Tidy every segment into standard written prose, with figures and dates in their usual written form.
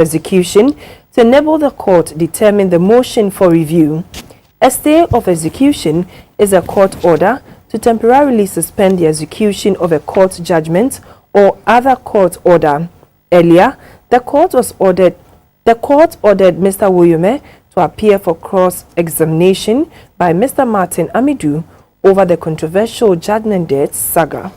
execution to enable the court determine the motion for review. A stay of execution is a court order to temporarily suspend the execution of a court judgment or other court order. Earlier, the court ordered Mr. Woyome to appear for cross-examination by Mr. Martin Amidu over the controversial judgment debt saga.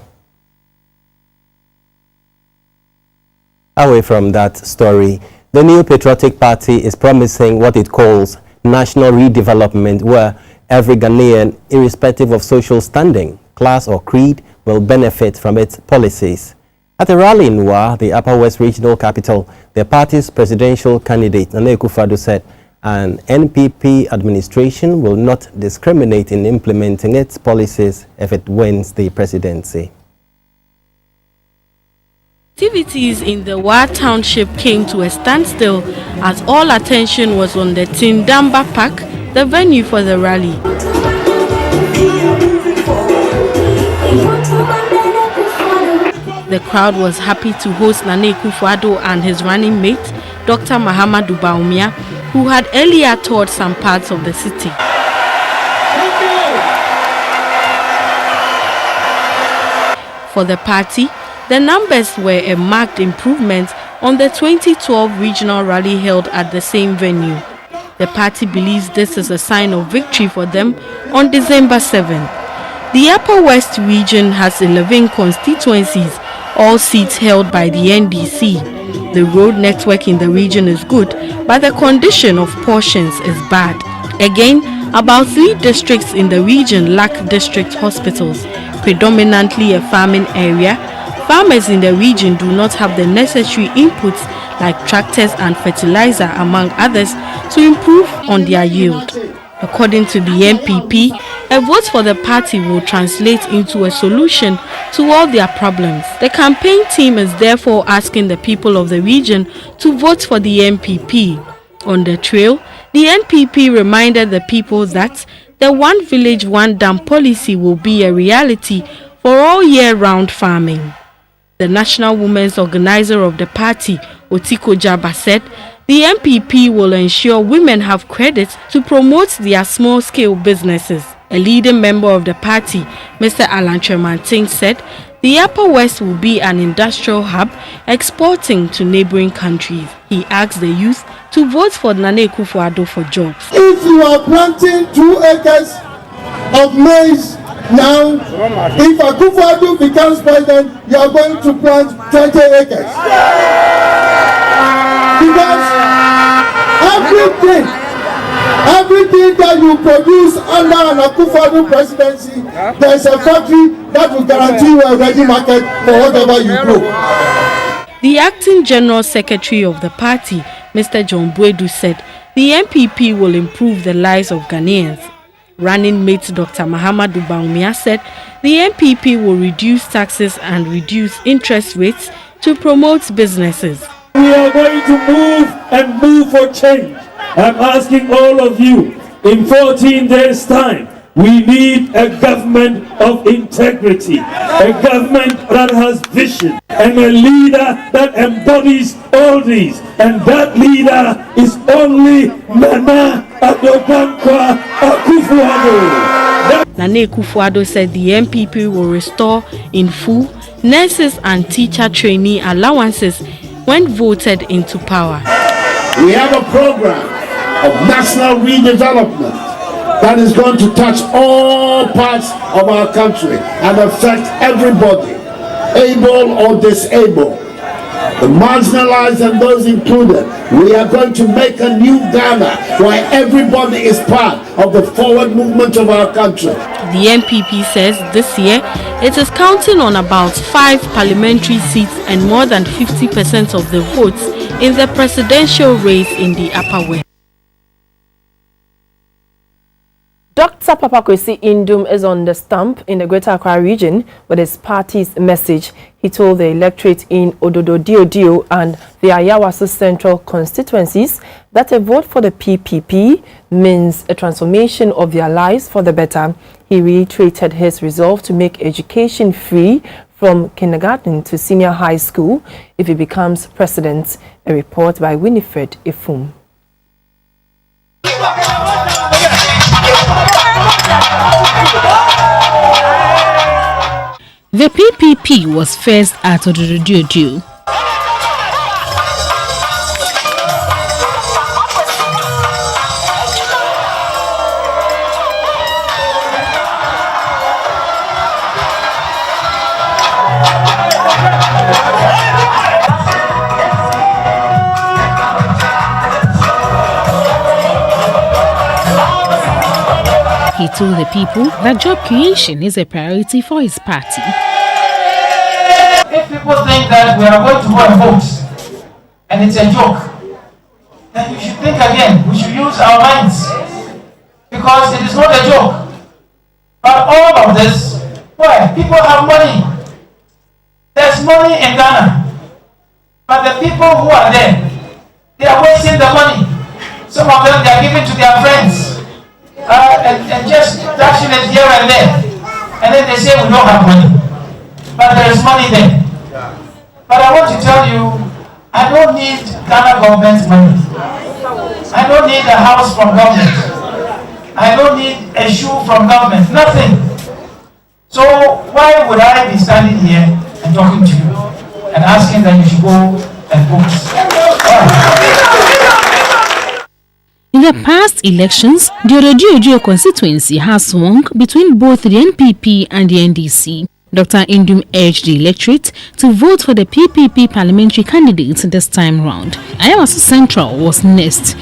Away from that story, the new patriotic party is promising what it calls national redevelopment, where every Ghanaian, irrespective of social standing, class or creed, will benefit from its policies. At a rally in Wa, the Upper West Regional Capital, the party's presidential candidate, Nana Akufo-Addo, said an NPP administration will not discriminate in implementing its policies if it wins the presidency. Activities in the Wa Township came to a standstill as all attention was on the Tindamba Park, the venue for the rally. The crowd was happy to host Nana Akufo-Addo and his running mate, Dr. Mahamudu Bawumia, who had earlier toured some parts of the city. For the party, the numbers were a marked improvement on the 2012 regional rally held at the same venue. The party believes this is a sign of victory for them on December 7. The Upper West region has 11 constituencies, all seats held by the NDC. The road network in the region is good, but the condition of portions is bad. Again, about 3 districts in the region lack district hospitals. Predominantly a farming area, farmers in the region do not have the necessary inputs like tractors and fertilizer, among others, to improve on their yield. According to the NPP, a vote for the party will translate into a solution to all their problems. The campaign team is therefore asking the people of the region to vote for the NPP. On the trail, the NPP reminded the people that the one village, one dam policy will be a reality for all year-round farming. The national women's organizer of the party, Otiko Jaba, said the NPP will ensure women have credit to promote their small-scale businesses. A leading member of the party, Mr. Alan Tremantin, said the Upper West will be an industrial hub exporting to neighboring countries. He asked the youth to vote for Nana Akufo-Addo for jobs. If you are planting 2 acres of maize now, if Akufo-Addo becomes president, you are going to plant 20 acres. Because everything that you produce under an Akufo-Addo presidency, there's a factory that will guarantee you a ready market for whatever you grow. The acting general secretary of the party, Mr. John Buedu, said the NPP will improve the lives of Ghanaians. Running mate Dr. Mahamudu Bawumia said the NPP will reduce taxes and reduce interest rates to promote businesses. We are going to move for change. I'm asking all of you, in 14 days' time, we need a government of integrity, a government that has vision, and a leader that embodies all these. And that leader is only Nana Akufo-Addo. Nana Akufo-Addo said the NPP will restore in full nurses and teacher trainee allowances when voted into power. We have a program of national redevelopment that is going to touch all parts of our country and affect everybody, able or disabled, the marginalized and those included. We are going to make a new Ghana where everybody is part of the forward movement of our country. The NPP says this year it is counting on about 5 parliamentary seats and more than 50% of the votes in the presidential race in the Upper West. Dr. Papakwesi Indum is on the stump in the Greater Accra region with his party's message. He told the electorate in Ododo Dio and the Ayawaso Central constituencies that a vote for the PPP means a transformation of their lives for the better. He reiterated his resolve to make education free from kindergarten to senior high school if he becomes president. A report by Winifred Efum. The PPP was first at Odududu. He told the people that job creation is a priority for his party. If people think that we are going to go and vote and it's a joke, then you should think again. We should use our minds because it is not a joke. But all of this, why? People have money. There's money in Ghana. But the people who are there, they are wasting the money. Some of them, they are giving to their friends. And just dashing it here and there. And then they say we don't have money. But there is money there. But I want to tell you, I don't need Ghana government money. I don't need a house from government. I don't need a shoe from government. Nothing. So why would I be standing here and talking to you and asking that you should go and vote? In the past elections, the Odududu constituency has swung between both the NPP and the NDC. Dr. Indum urged the electorate to vote for the PPP parliamentary candidates this time round. Ayawaso Central was next.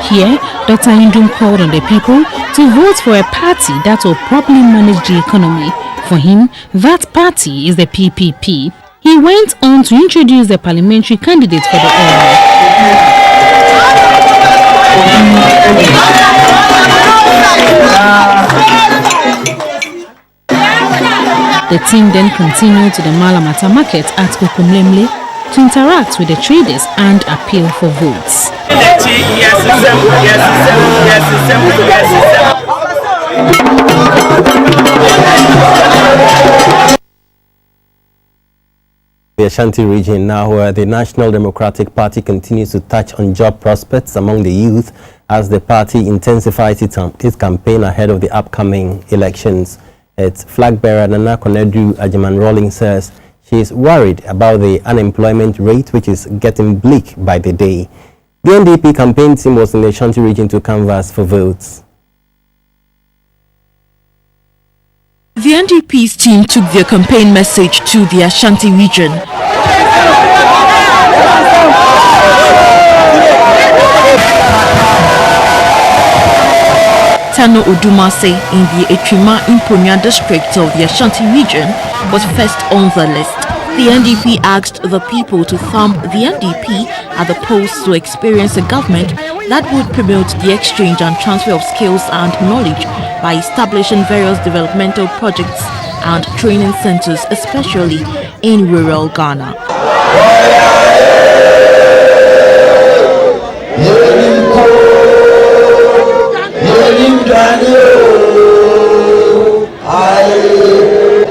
Here, Dr. Indum called on the people to vote for a party that will properly manage the economy. For him, that party is the PPP. He went on to introduce the parliamentary candidates for the area. The team then continued to the Malamata market at Kokomlemle to interact with the traders and appeal for votes. The Ashanti region now, where the National Democratic Party continues to touch on job prospects among the youth as the party intensifies its campaign ahead of the upcoming elections. Its flag bearer Nana Konedu Ajiman Rawling says she is worried about the unemployment rate, which is getting bleak by the day. The NDP campaign team was in the Ashanti region to canvass for votes. The NDP's team took their campaign message to the Ashanti region. Tano Odumase in the Etrima Imponia district of the Ashanti region was first on the list. The NDP asked the people to thump the NDP at the polls to experience a government that would promote the exchange and transfer of skills and knowledge by establishing various developmental projects and training centers, especially in rural Ghana.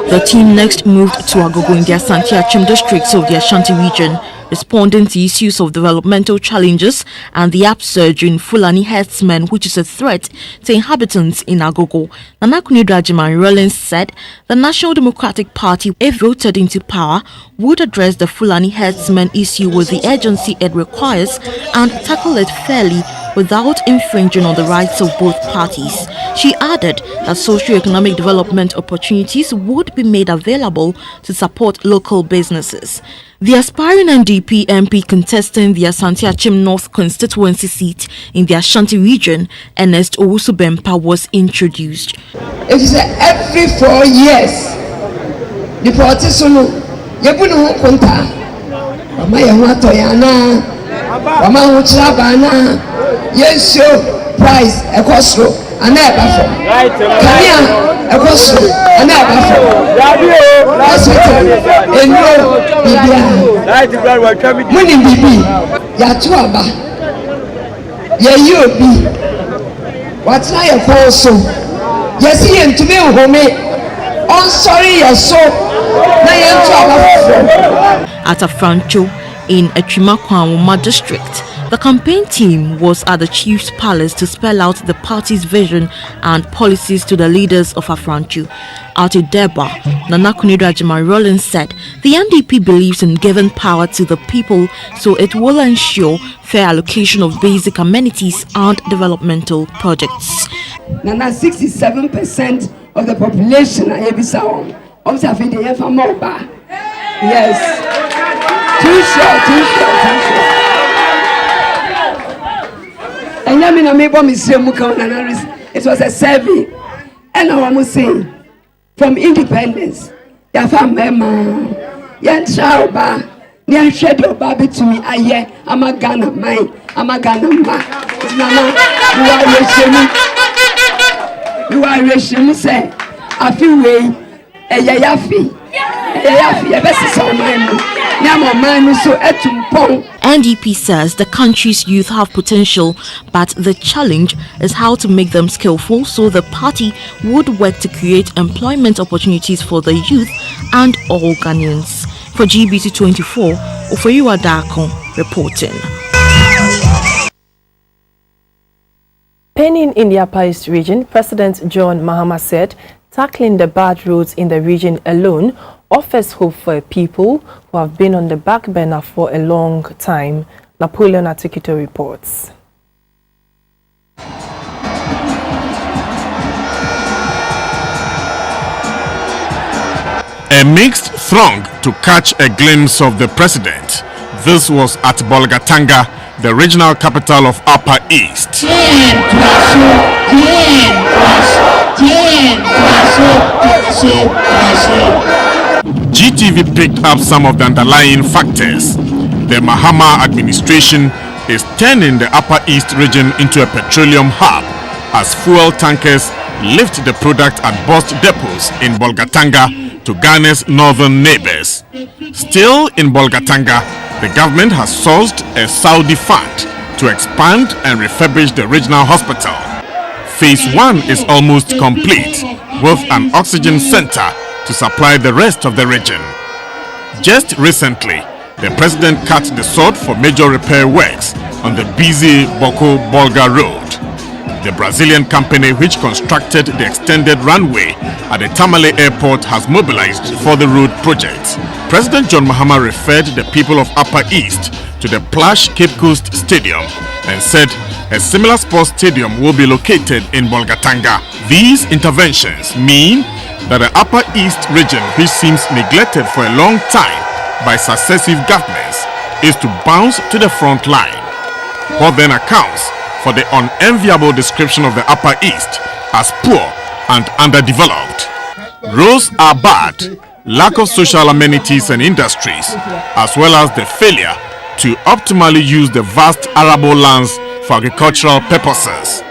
The team next moved to Agogo in the Asante Achim districts of the Ashanti region, responding to issues of developmental challenges and the upsurge in Fulani herdsmen, which is a threat to inhabitants in Agogo. Nana Konedu Ajiman Rawling said the National Democratic Party, if voted into power, would address the Fulani herdsmen issue with the urgency it requires and tackle it fairly without infringing on the rights of both parties. She added that socio-economic development opportunities would be made available to support local businesses. The aspiring NDP MP contesting the Asante Achim North constituency seat in the Ashanti region, Ernest Owusu Bempa, was introduced. It is every 4 years. The politician, Yabunu Kunta, Mama Mama Uchabana, yes, price, a costro, and never for. Kanya, a costro, and never for. Hospital, and no, Bibia. Winning Bibi, Yatuaba, yɛyi obi watena yɛ kɔn so yɛsi yɛ ntumi nhome ɔnsɔre yɛ so na yɛnto aba foforɔ. At Afrancho in Echimakwanwoma district, the campaign team was at the chief's palace to spell out the party's vision and policies to the leaders of Afrancho. At Ideba, Nana Kunirajima Rollins said the NDP believes in giving power to the people, so it will ensure fair allocation of basic amenities and developmental projects. Nana 67% of the population are Ebisa. Obviously, they have a mobile. Yes. Too short. And I mean, I made it was a survey. And I was saying, from independence, your family, your child, your shadow, baby to me, I'm a Ghana man, I'm a Ghana man. You are rich, say, I feel way, a yafi. NDP says the country's youth have potential, but the challenge is how to make them skillful, so the party would work to create employment opportunities for the youth and all Ghanaians. For GBC24, Ofoyiwa Dako reporting. Penning in the Upper East region, President John Mahama said tackling the bad roads in the region alone offers hope for people who have been on the back burner for a long time. Napoleon Atikito reports. A mixed throng to catch a glimpse of the president. This was at Bolgatanga, the regional capital of Upper East. GTV picked up some of the underlying factors. The Mahama administration is turning the Upper East region into a petroleum hub as fuel tankers lift the product at bus depots in Bolgatanga to Ghana's northern neighbors. Still in Bolgatanga, the government has sourced a Saudi fund to expand and refurbish the regional hospital. Phase 1 is almost complete, with an oxygen center to supply the rest of the region. Just recently, the president cut the sword for major repair works on the busy Boko-Bolga road. The Brazilian company which constructed the extended runway at the Tamale airport has mobilized for the road project. President John Mahama referred the people of Upper East to the plush Cape Coast Stadium and said a similar sports stadium will be located in Bolgatanga. These interventions mean that the Upper East region, which seems neglected for a long time by successive governments, is to bounce to the front line. What then accounts for the unenviable description of the Upper East as poor and underdeveloped? Roads are bad, lack of social amenities and industries, as well as the failure to optimally use the vast arable lands for agricultural purposes.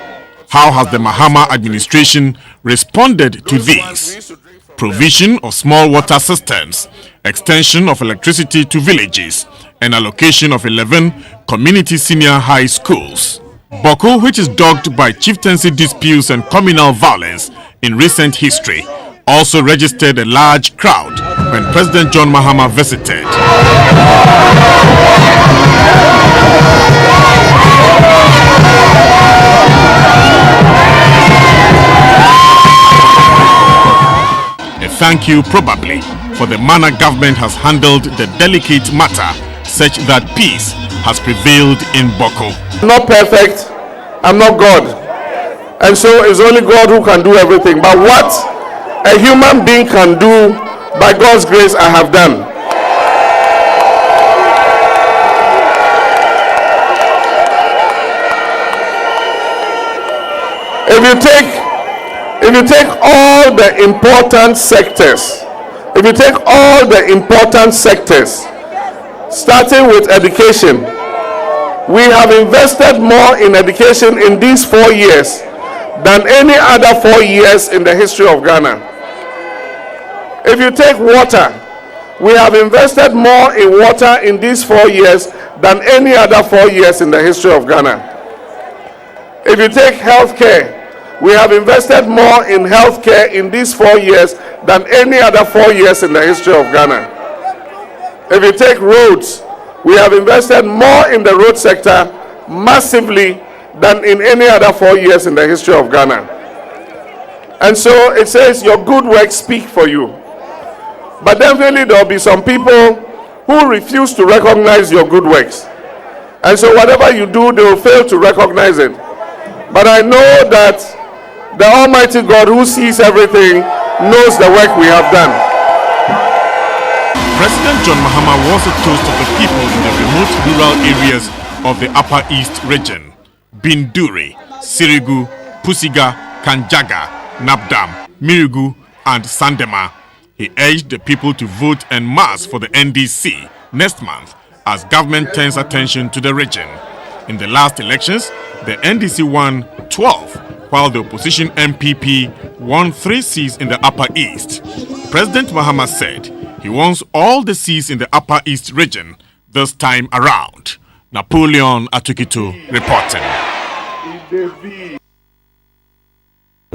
How has the Mahama administration responded to this? Provision of small water systems, extension of electricity to villages, and allocation of 11 community senior high schools. Boko, which is dogged by chieftaincy disputes and communal violence in recent history, also registered a large crowd when President John Mahama visited. A thank you probably for the manner government has handled the delicate matter, such that peace has prevailed in Boko. I'm not perfect, I'm not God, and so it's only God who can do everything. But what a human being can do, by God's grace, I have done. If you take all the important sectors, starting with education, we have invested more in education in these 4 years than any other 4 years in the history of Ghana. If you take water, we have invested more in water in these 4 years than any other 4 years in the history of Ghana. If you take healthcare, we have invested more in healthcare in these 4 years than any other 4 years in the history of Ghana. If you take roads, we have invested more in the road sector massively than in any other 4 years in the history of Ghana. And so it says your good works speak for you. But definitely there will be some people who refuse to recognize your good works. And so whatever you do, they will fail to recognize it. But I know that the Almighty God who sees everything knows the work we have done. President John Mahama was a toast of the people in the remote rural areas of the Upper East region. Binduri, Sirigu, Pusiga, Kanjaga, Nabdam, Mirigu and Sandema. He urged the people to vote en masse for the NDC next month as government turns attention to the region. In the last elections, the NDC won 12, while the opposition MPP won 3 seats in the Upper East. President Mahama said he wants all the seats in the Upper East region this time around. Napoleon Atukitu reporting.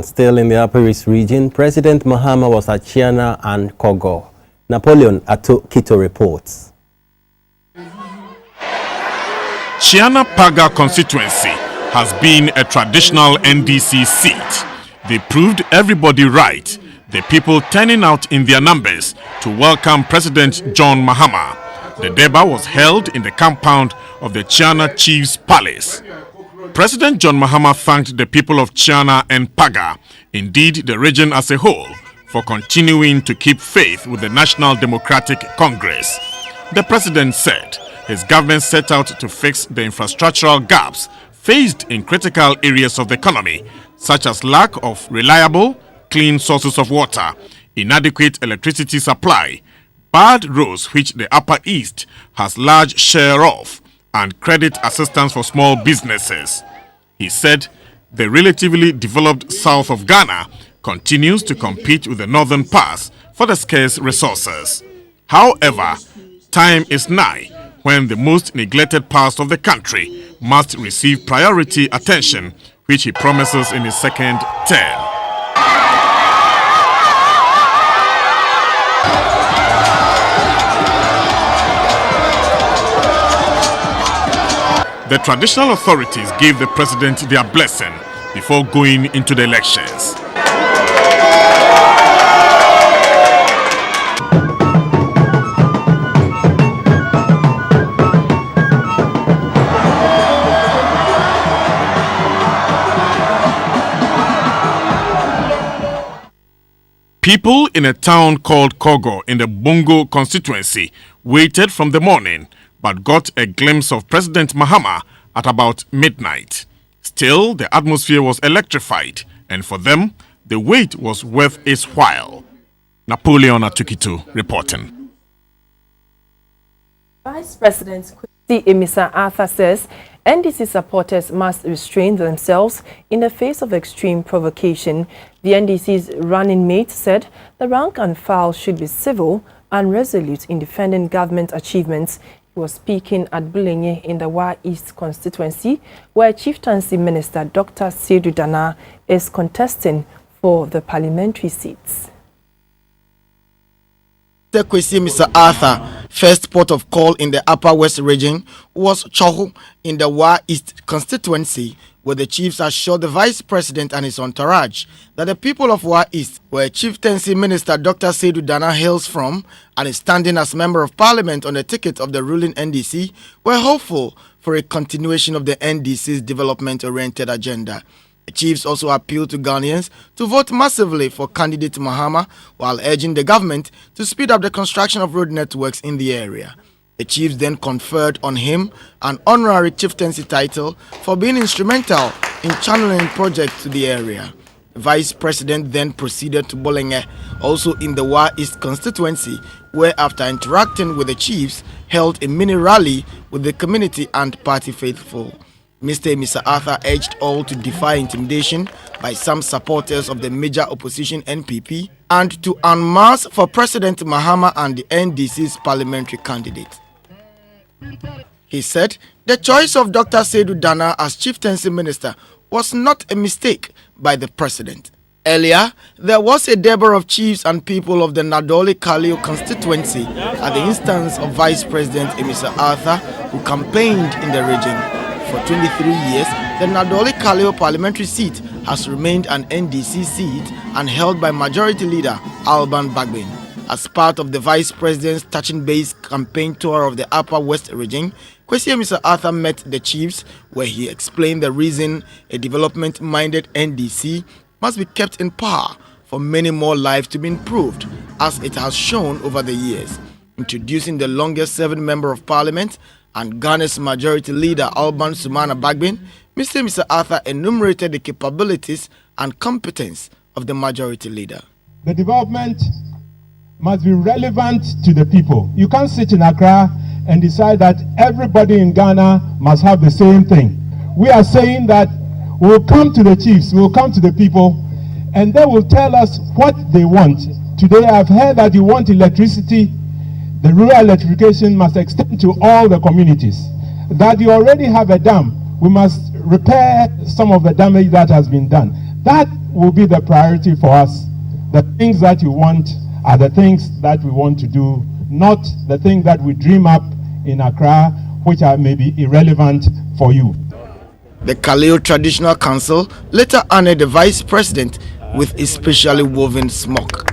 Still in the Upper East region, President Mahama was at Chiana and Kogo. Napoleon Atukitu reports. Chiana Paga constituency has been a traditional NDC seat. They proved everybody right, the people turning out in their numbers to welcome President John Mahama. The Deba was held in the compound of the Chiana Chief's Palace. President John Mahama thanked the people of Chiana and Paga, indeed the region as a whole, for continuing to keep faith with the National Democratic Congress. The president said his government set out to fix the infrastructural gaps faced in critical areas of the economy, such as lack of reliable, clean sources of water, inadequate electricity supply, bad roads which the Upper East has large share of, and credit assistance for small businesses. He said the relatively developed south of Ghana continues to compete with the northern parts for the scarce resources. However, time is nigh when the most neglected parts of the country must receive priority attention, which he promises in his second term. The traditional authorities gave the president their blessing before going into the elections. People in a town called Kogo in the Bongo constituency waited from the morning but got a glimpse of President Mahama at about midnight. Still, the atmosphere was electrified, and for them, the wait was worth its while. Napoleon Atukitu reporting. Vice President Emisa Arthur says NDC supporters must restrain themselves in the face of extreme provocation. The NDC's running mate said the rank and file should be civil and resolute in defending government achievements. He was speaking at Bulenye in the Wa East constituency, where Chieftaincy Minister Dr. Seydou Dana is contesting for the parliamentary seats. Mr. Arthur, first port of call in the Upper West region was Chohu in the Wa East constituency, where the chiefs assured the vice president and his entourage that the people of Wa East, where Chieftaincy Minister Dr. Seydou Dana hails from and is standing as member of parliament on the ticket of the ruling NDC, were hopeful for a continuation of the NDC's development-oriented agenda. The chiefs also appealed to Ghanaians to vote massively for candidate Mahama while urging the government to speed up the construction of road networks in the area. The chiefs then conferred on him an honorary chieftaincy title for being instrumental in channeling projects to the area. The vice president then proceeded to Bolenge, also in the Wa East constituency, where after interacting with the chiefs, held a mini rally with the community and party faithful. Mr. Arthur urged all to defy intimidation by some supporters of the major opposition NPP and to en masse for President Mahama and the NDC's parliamentary candidate. He said the choice of Dr. Seydou Dana as chieftaincy minister was not a mistake by the president. Earlier, there was a debate of chiefs and people of the Nadoli-Kalio constituency at the instance of Vice President Mr. Arthur, who campaigned in the region. For 23 years, the Nadoli-Kalio parliamentary seat has remained an NDC seat and held by Majority Leader Alban Bagbin. As part of the Vice President's touching base campaign tour of the Upper West region, Kwesi Mr. Arthur met the chiefs, where he explained the reason a development-minded NDC must be kept in power for many more lives to be improved, as it has shown over the years. Introducing the longest-serving member of parliament and Ghana's majority leader Alban Sumana Bagbin, Mr. Arthur enumerated the capabilities and competence of the majority leader. The development must be relevant to the people. You can't sit in Accra and decide that everybody in Ghana must have the same thing. We are saying that we'll come to the chiefs, we'll come to the people, and they will tell us what they want. Today I've heard that you want electricity. The rural electrification must extend to all the communities. That you already have a dam, we must repair some of the damage that has been done. That will be the priority for us. The things that you want are the things that we want to do, not the things that we dream up in Accra, which are maybe irrelevant for you. The Kaleo Traditional Council later honored the Vice President with a specially woven smock.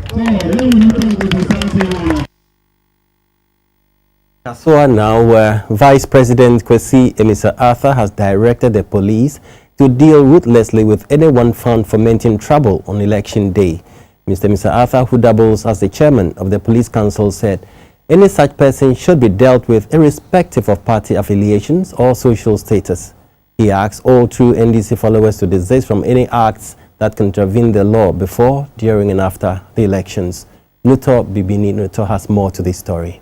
Kasua now, where Vice President Kwesi Mr. Arthur has directed the police to deal ruthlessly with anyone found fomenting trouble on election day. Mr. Arthur, who doubles as the chairman of the police council, said any such person should be dealt with irrespective of party affiliations or social status. He asks all true NDC followers to desist from any acts that contravene the law before, during and after the elections. Nuto Bibini Nuto has more to this story.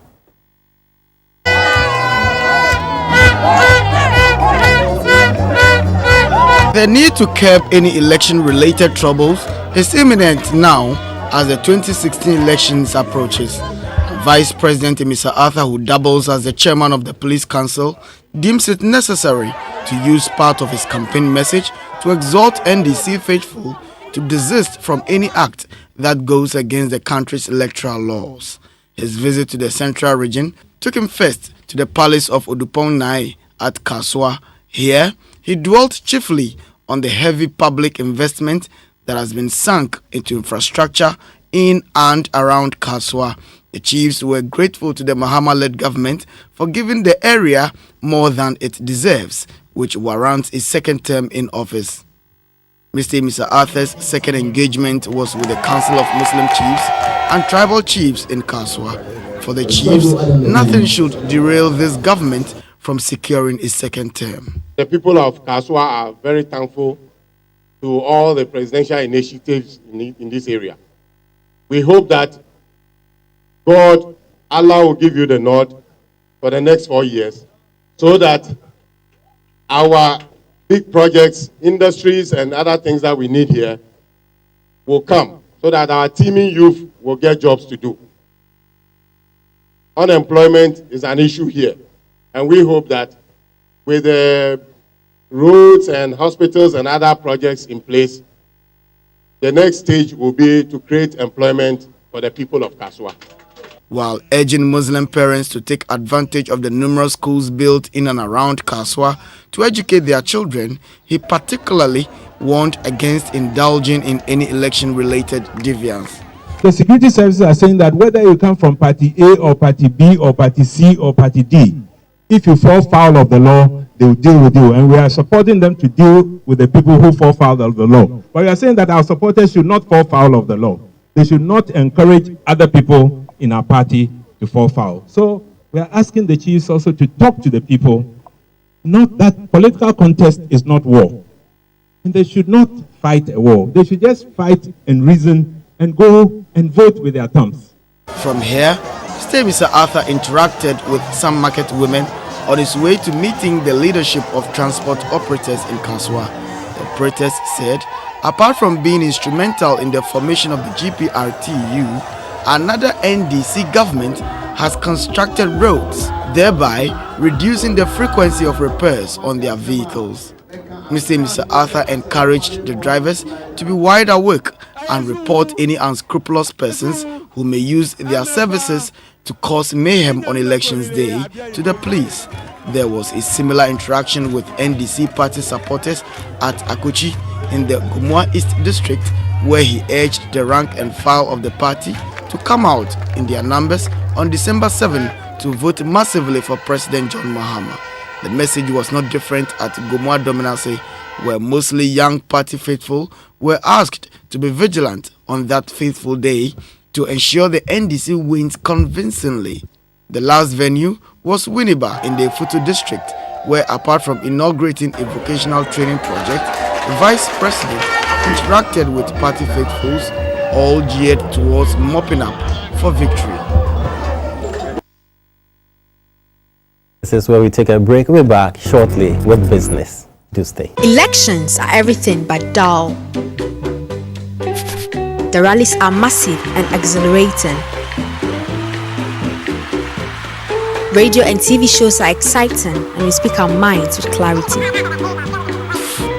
The need to curb any election-related troubles is imminent now as the 2016 elections approaches. Vice President Mr. Arthur, who doubles as the chairman of the police council, deems it necessary to use part of his campaign message to exhort NDC faithful to desist from any act that goes against the country's electoral laws. His visit to the central region took him first to the palace of Odupong Nai at Kasua. Here, he dwelt chiefly on the heavy public investment that has been sunk into infrastructure in and around Kasua. The chiefs were grateful to the Mahama-led government for giving the area more than it deserves, which warrants a second term in office. Mr. Arthur's second engagement was with the Council of Muslim Chiefs and Tribal Chiefs in Kasua. For the chiefs, nothing should derail this government from securing a second term. The people of Kasua are very thankful to all the presidential initiatives in this area. We hope that God, Allah will give you the nod for the next 4 years so that our big projects, industries, and other things that we need here will come so that our teeming youth will get jobs to do. Unemployment is an issue here, and we hope that with the roads and hospitals and other projects in place, the next stage will be to create employment for the people of Kasua. While urging Muslim parents to take advantage of the numerous schools built in and around Kasua to educate their children, he particularly warned against indulging in any election-related deviance. The security services are saying that whether you come from Party A or Party B or Party C or Party D, if you fall foul of the law, they will deal with you. And we are supporting them to deal with the people who fall foul of the law. But we are saying that our supporters should not fall foul of the law. They should not encourage other people in our party to fall foul. So we are asking the chiefs also to talk to the people. Not that political contest is not war. And they should not fight a war. They should just fight and reason and go and vote with their thumbs. From here, Mr. Arthur interacted with some market women on his way to meeting the leadership of transport operators in Kasua. The operators said, apart from being instrumental in the formation of the GPRTU, another NDC government has constructed roads, thereby reducing the frequency of repairs on their vehicles. Mr. Arthur encouraged the drivers to be wide awake and report any unscrupulous persons who may use their services to cause mayhem on elections day to the police. There was a similar interaction with NDC party supporters at Akuchi in the Gumua East district, where he urged the rank and file of the party to come out in their numbers on December 7 to vote massively for President John Mahama. The message was not different at Gumua Dominance, where mostly young party faithful were asked to be vigilant on that faithful day to ensure the NDC wins convincingly. The last venue was Winneba in the Futu district, where apart from inaugurating a vocational training project, the vice president interacted with party faithfuls, all geared towards mopping up for victory. This is where we take a break. We'll be back shortly with business. Do stay. Elections are everything but dull. The rallies are massive and exhilarating. Radio and TV shows are exciting, and we speak our minds with clarity.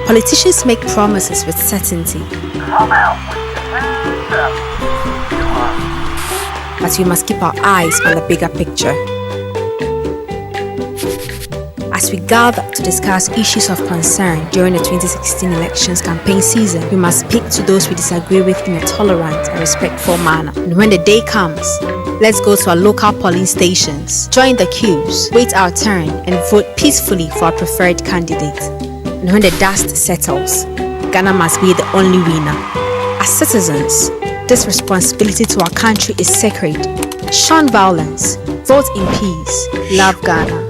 Politicians make promises with certainty. But we must keep our eyes on the bigger picture. As we gather to discuss issues of concern during the 2016 elections campaign season, we must speak to those we disagree with in a tolerant and respectful manner. And when the day comes, let's go to our local polling stations, join the queues, wait our turn, and vote peacefully for our preferred candidate. And when the dust settles, Ghana must be the only winner. As citizens, this responsibility to our country is sacred. Shun violence, vote in peace, love Ghana.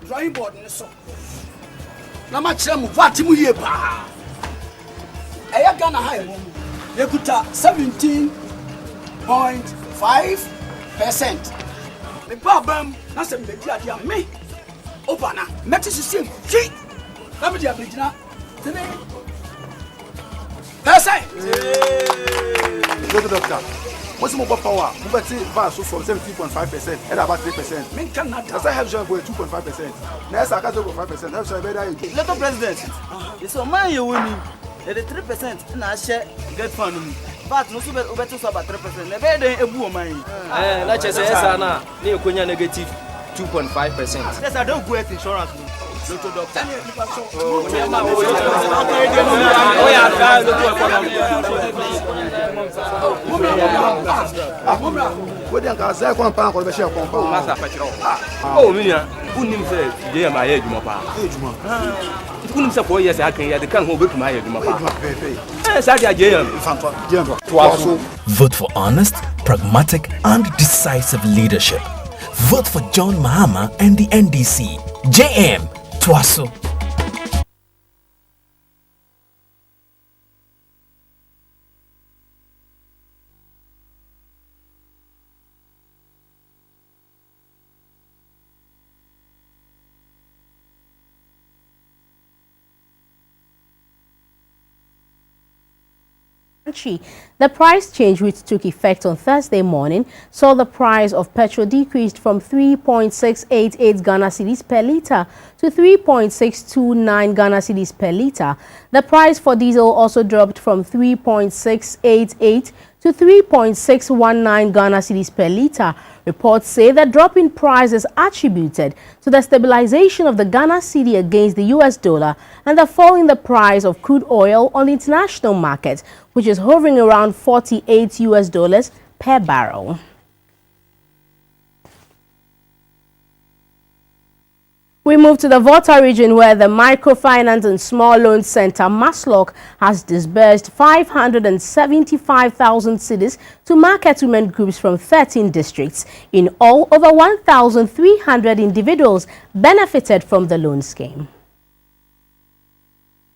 Drawing board in so. Nama chemu vatimu ye pa. Eya Ghana high mo. Ye kuta 17.5%. Me pa bam na se me dia dia me. Opa na meti system ki. Na me dia bigina. Tene. Percent. Doctor. What's more power? We better pass from 17.5% and about 3%. Men cannot. That's why have joined for 2.5%. Next, I can't go 5%. Have joined better. Little president, it's a man you winning. The 3% and I share get fund. But no super better about 3%. The better a boom mine. Let's just say, Sana, you could negative 2.5%. Yes, I don't go with insurance. Doctor. Oh, Minia, who names it? They are my age, Mapa. Who names 4 years I can get come over to my age, Mapa. Vote for honest, pragmatic, and decisive leadership. Vote for John Mahama and the NDC. JM Twaso. The price change, which took effect on Thursday morning, saw the price of petrol decreased from 3.688 Ghana cedis per litre to 3.629 Ghana cedis per litre. The price for diesel also dropped from 3.688 to 3.619 Ghana cedis per litre. Reports say the drop in price is attributed to the stabilization of the Ghana cedi against the US dollar and the fall in the price of crude oil on the international market, which is hovering around $48 per barrel. We move to the Volta region, where the Microfinance and Small Loan Center, MASLOC, has disbursed 575,000 cedis to market women groups from 13 districts. In all, over 1,300 individuals benefited from the loan scheme.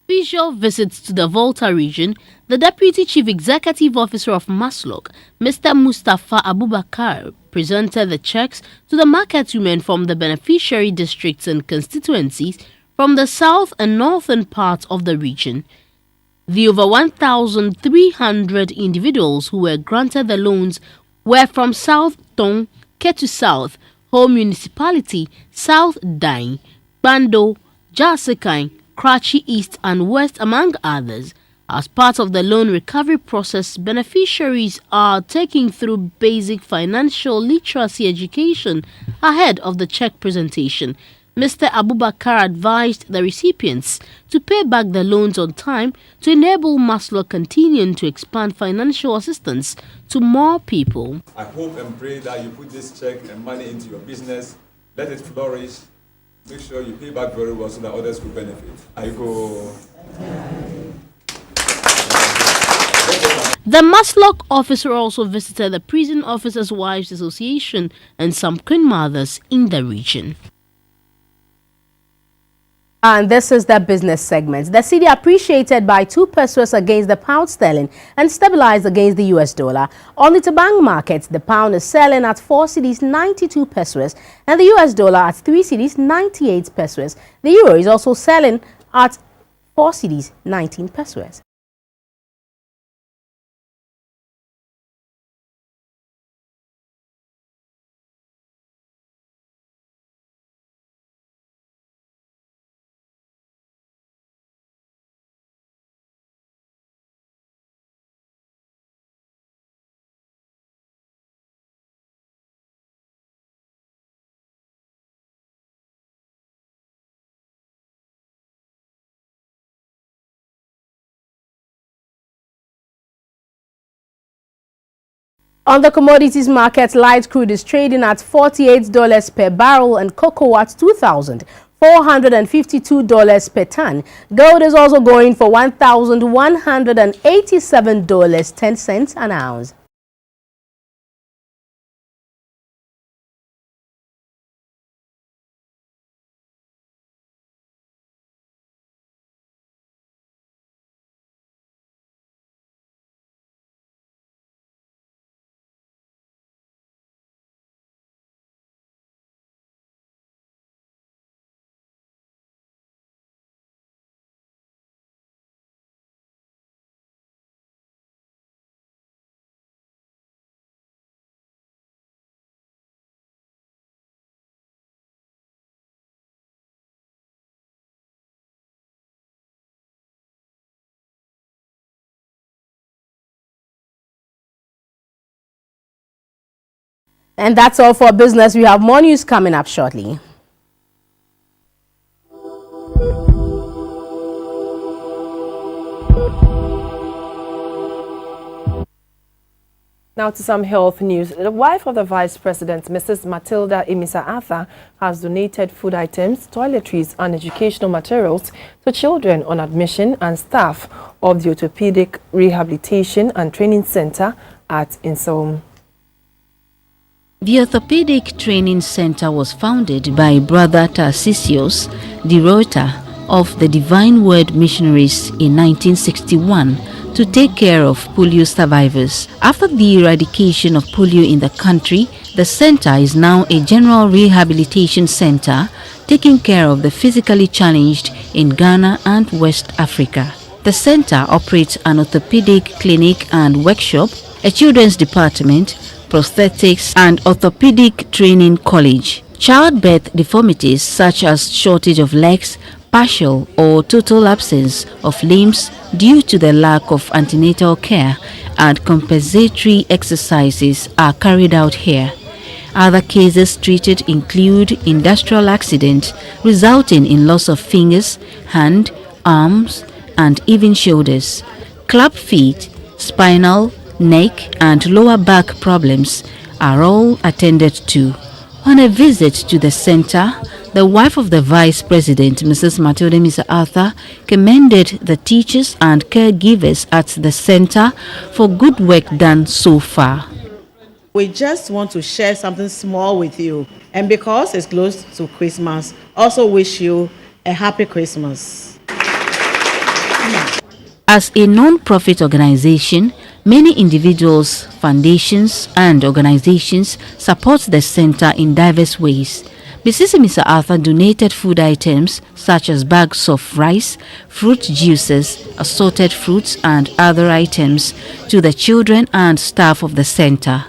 Official visits to the Volta region, the Deputy Chief Executive Officer of MASLOC, Mr. Mustafa Abubakar, presented the checks to the market women from the beneficiary districts and constituencies from the south and northern parts of the region. The over 1,300 individuals who were granted the loans were from South Tong, Ketu South, Home Municipality, South Dine, Bando, Jarsekai, Karachi East and West, among others. As part of the loan recovery process, beneficiaries are taking through basic financial literacy education ahead of the check presentation. Mr. Abubakar advised the recipients to pay back the loans on time to enable Maslow continuing to expand financial assistance to more people. I hope and pray that you put this check and money into your business, let it flourish, make sure you pay back very well so that others will benefit. I go. The Maslow officer also visited the Prison Officers' Wives Association and some queen mothers in the region. And this is the business segment. The cedi appreciated by 2 pesos against the pound sterling and stabilized against the US dollar. On the bank market, the pound is selling at 4 cedis 92 pesos and the US dollar at 3 cedis 98 pesos. The euro is also selling at 4 cedis 19 pesos. On the commodities market, light crude is trading at $48 per barrel and cocoa at $2,452 per ton. Gold is also going for $1,187.10 an ounce. And that's all for business. We have more news coming up shortly. Now to some health news. The wife of the Vice President, Mrs. Matilda Emisa Arthur, has donated food items, toiletries and educational materials to children on admission and staff of the Orthopedic Rehabilitation and Training Center at Insom. The Orthopedic Training Center was founded by Brother Tarcisius, the Rota of the Divine Word Missionaries in 1961 to take care of polio survivors. After the eradication of polio in the country, the center is now a general rehabilitation center taking care of the physically challenged in Ghana and West Africa. The center operates an orthopedic clinic and workshop, a children's department, prosthetics and orthopedic training college. Childbirth deformities such as shortage of legs, partial or total absence of limbs due to the lack of antenatal care and compensatory exercises are carried out here. Other cases treated include industrial accident resulting in loss of fingers, hand, arms and even shoulders, club feet, spinal, neck and lower back problems are all attended to. On a visit to the center, the wife of the Vice President, Mrs. Matilda Emisa Arthur, commended the teachers and caregivers at the center for good work done so far. We just want to share something small with you, and because it's close to Christmas, also wish you a happy Christmas. As a non-profit organization, many individuals, foundations and organizations support the center in diverse ways. Mrs. Emisa Arthur donated food items such as bags of rice, fruit juices, assorted fruits and other items to the children and staff of the center.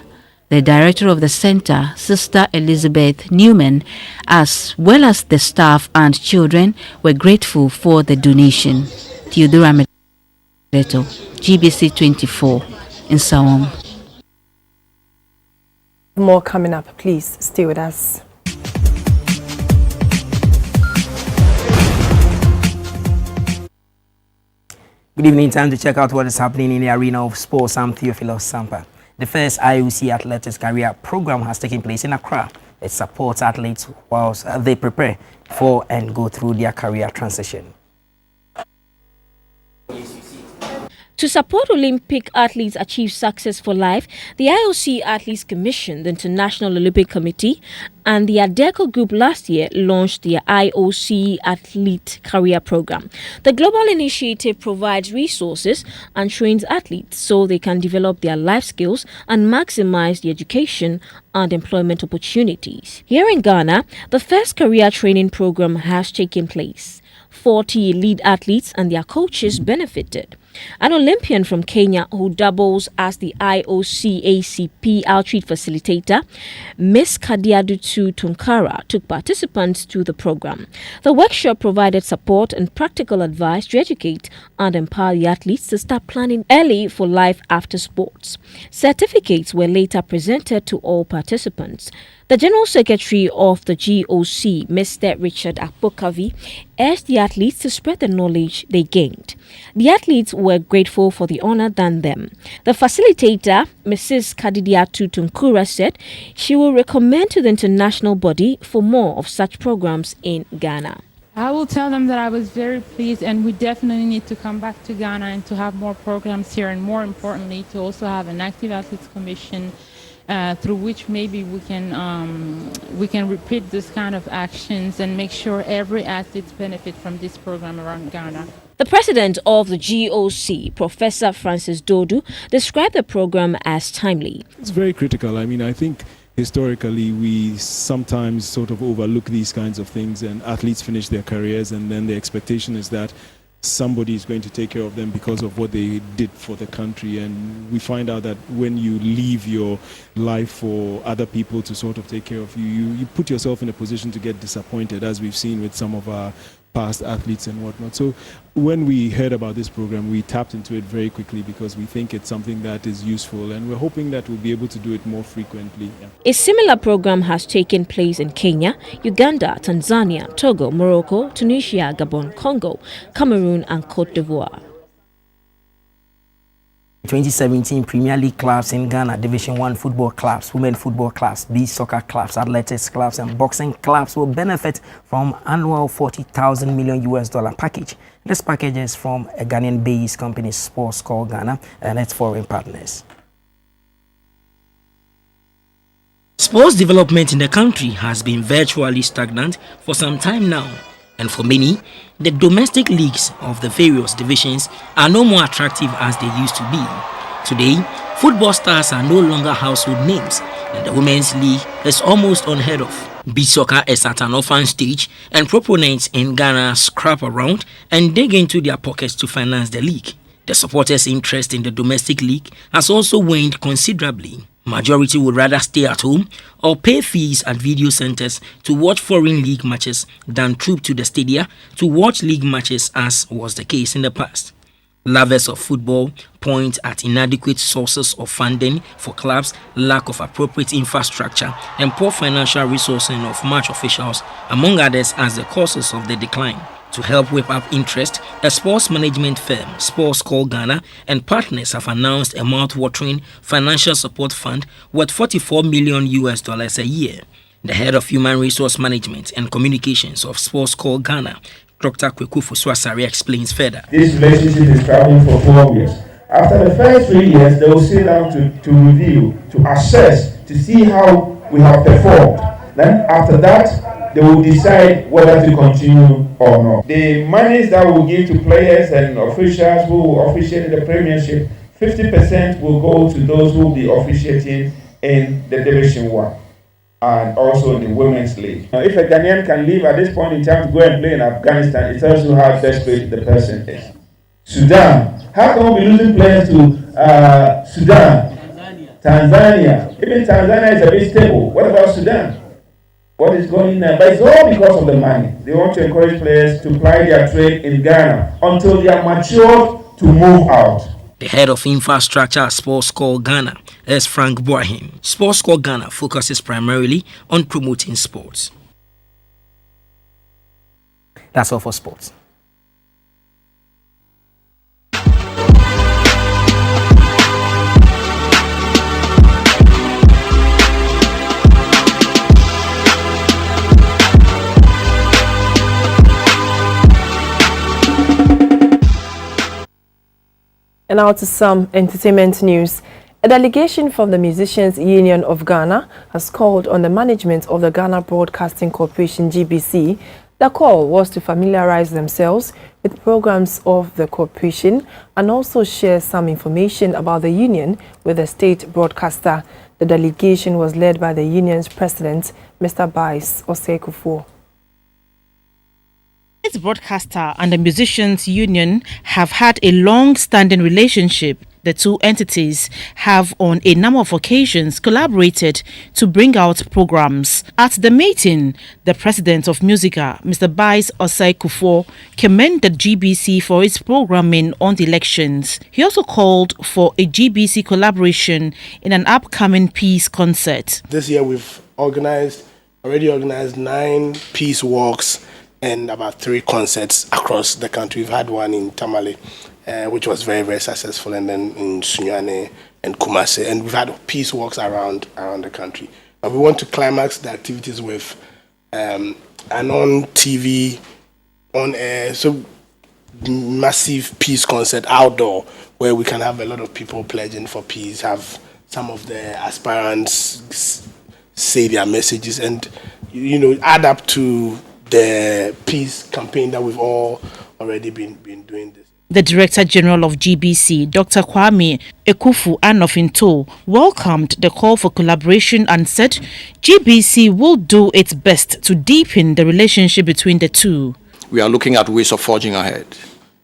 The director of the center, Sister Elizabeth Newman, as well as the staff and children, were grateful for the donation. Theodora Medeto, GBC24 in Sawam. More coming up. Please stay with us. Good evening. Time to check out what is happening in the arena of sports. I'm Theophilus Sampa. The first IOC Athletics Career Program has taken place in Accra. It supports athletes whilst they prepare for and go through their career transition. To support Olympic athletes achieve success for life, the IOC Athletes Commission, the International Olympic Committee, and the ADECO Group last year launched the IOC Athlete Career Program. The global initiative provides resources and trains athletes so they can develop their life skills and maximize the education and employment opportunities. Here in Ghana, the first career training program has taken place. 40 elite athletes and their coaches benefited. An Olympian from Kenya who doubles as the IOC ACP outreach facilitator, Miss Kadiadutu Tunkara, took participants to the program. The workshop provided support and practical advice to educate and empower the athletes to start planning early for life after sports. Certificates were later presented to all participants. The General Secretary of the GOC, Mr. Richard Akpokavi, urged the athletes to spread the knowledge they gained. The athletes were grateful for the honor done them. The facilitator, Mrs. Kadidiatu Tunkura, said she will recommend to the international body for more of such programs in Ghana. I will tell them that I was very pleased, and we definitely need to come back to Ghana and to have more programs here, and more importantly, to also have an active athletes commission through which maybe we can repeat this kind of actions and make sure every athlete benefit from this program around Ghana. The president of the GOC, Professor Francis Dodu, described the program as timely. It's very critical. I mean, I think historically we sometimes sort of overlook these kinds of things, and athletes finish their careers and then the expectation is that somebody is going to take care of them because of what they did for the country, and we find out that when you leave your life for other people to sort of take care of you, you put yourself in a position to get disappointed, as we've seen with some of our past athletes and whatnot. So when we heard about this program, we tapped into it very quickly because we think it's something that is useful, and we're hoping that we'll be able to do it more frequently. Yeah. A similar program has taken place in Kenya, Uganda, Tanzania, Togo, Morocco, Tunisia, Gabon, Congo, Cameroon and Cote d'Ivoire. 2017 Premier League clubs in Ghana, Division 1 football clubs, women football clubs, beach soccer clubs, athletics clubs and boxing clubs will benefit from annual $40,000 million package. This package is from a Ghanaian-based company, Sports Call Ghana, and its foreign partners. Sports development in the country has been virtually stagnant for some time now. And for many, the domestic leagues of the various divisions are no more attractive as they used to be. Today, football stars are no longer household names, and the women's league is almost unheard of. Beach soccer is at an orphan stage, and proponents in Ghana scrap around and dig into their pockets to finance the league. The supporters' interest in the domestic league has also waned considerably. Majority would rather stay at home or pay fees at video centers to watch foreign league matches than troop to the stadia to watch league matches, as was the case in the past. Lovers of football point at inadequate sources of funding for clubs, lack of appropriate infrastructure, and poor financial resourcing of match officials, among others, as the causes of the decline. To help whip up interest, a sports management firm, Sports Call Ghana, and partners have announced a mouth-watering financial support fund worth $44 million a year. The head of Human Resource Management and Communications of Sports Call Ghana, Dr. Kwekufu Swasari, explains further. This relationship is traveling for 4 years. After the first 3 years, they will sit down to review, to assess, to see how we have performed. Then after that, they will decide whether to continue or not. The monies that we give to players and officials who will officiate in the Premiership, 50% will go to those who will be officiating in the Division 1 and also in the Women's League. Now, if a Ghanaian can leave at this point in time to go and play in Afghanistan, it tells you how desperate the person is. Sudan, how can we be losing players to Sudan? Tanzania. Even Tanzania is a bit stable. What about Sudan? What is going on? But it's all because of the money. They want to encourage players to ply their trade in Ghana until they are matured to move out. The head of infrastructure at SportsCore Ghana is Frank Boahim. SportsCore Ghana focuses primarily on promoting sports. That's all for sports. And now to some entertainment news. A delegation from the Musicians Union of Ghana has called on the management of the Ghana Broadcasting Corporation GBC. The call was to familiarize themselves with programs of the corporation and also share some information about the union with the state broadcaster. The delegation was led by the union's president, Mr. Bice Osei-Kuffour. Its broadcaster and the Musicians Union have had a long-standing relationship. The two entities have on a number of occasions collaborated to bring out programs. At the meeting, the president of Musica, Mr. Bice Osei-Kuffour, commended GBC for its programming on the elections. He also called for a GBC collaboration in an upcoming peace concert. This year we've already organized 9 peace walks and about 3 concerts across the country. We've had one in Tamale, which was very, very successful, and then in Sunyane and Kumasi. And we've had peace walks around the country. But we want to climax the activities with an on-TV, on-air, so massive peace concert outdoor, where we can have a lot of people pledging for peace, have some of the aspirants say their messages, and, add up to the peace campaign that we've all already been doing this. The Director General of GBC, Dr. Kwame Ekufu-Anofinto, welcomed the call for collaboration and said GBC will do its best to deepen the relationship between the two. We are looking at ways of forging ahead,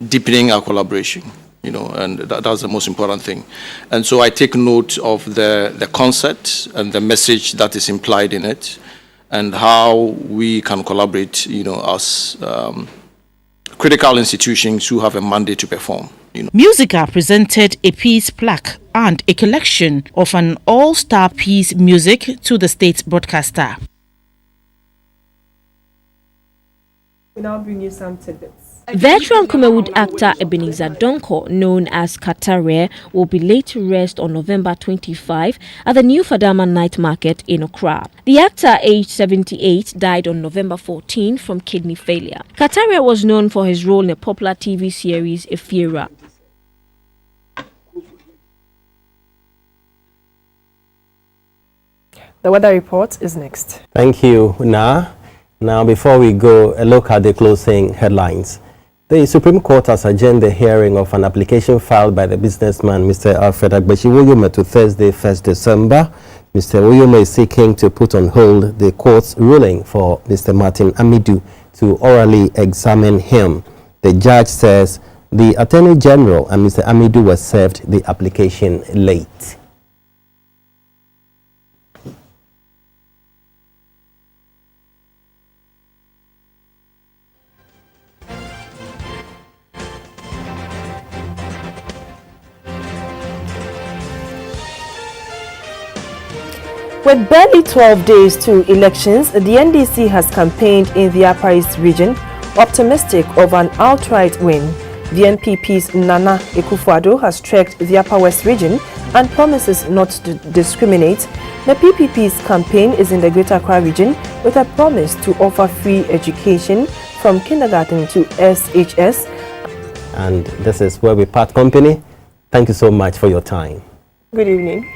deepening our collaboration, and that's the most important thing. And so I take note of the concept and the message that is implied in it, and how we can collaborate, as critical institutions who have a mandate to perform. Musica presented a peace plaque and a collection of an all-star peace music to the state broadcaster. We now bring you some tidbits. Veteran Kumawood actor Ebenezer Donko, known as Katare, will be laid to rest on November 25 at the New Fadama Night Market in Accra. The actor, aged 78, died on November 14 from kidney failure. Katare was known for his role in a popular TV series, Efira. The weather report is next. Thank you, Na. Now, before we go, a look at the closing headlines. The Supreme Court has adjourned the hearing of an application filed by the businessman, Mr. Alfred Agbechi Woyome, to Thursday, 1st December. Mr. Woyome is seeking to put on hold the court's ruling for Mr. Martin Amidu to orally examine him. The judge says the Attorney General and Mr. Amidu were served the application late. With barely 12 days to elections, the NDC has campaigned in the Upper East region, optimistic of an outright win. The NPP's Nana Akufo-Addo has trekked the Upper West region and promises not to discriminate. The PPP's campaign is in the Greater Accra region with a promise to offer free education from kindergarten to SHS. And this is where we part company. Thank you so much for your time. Good evening.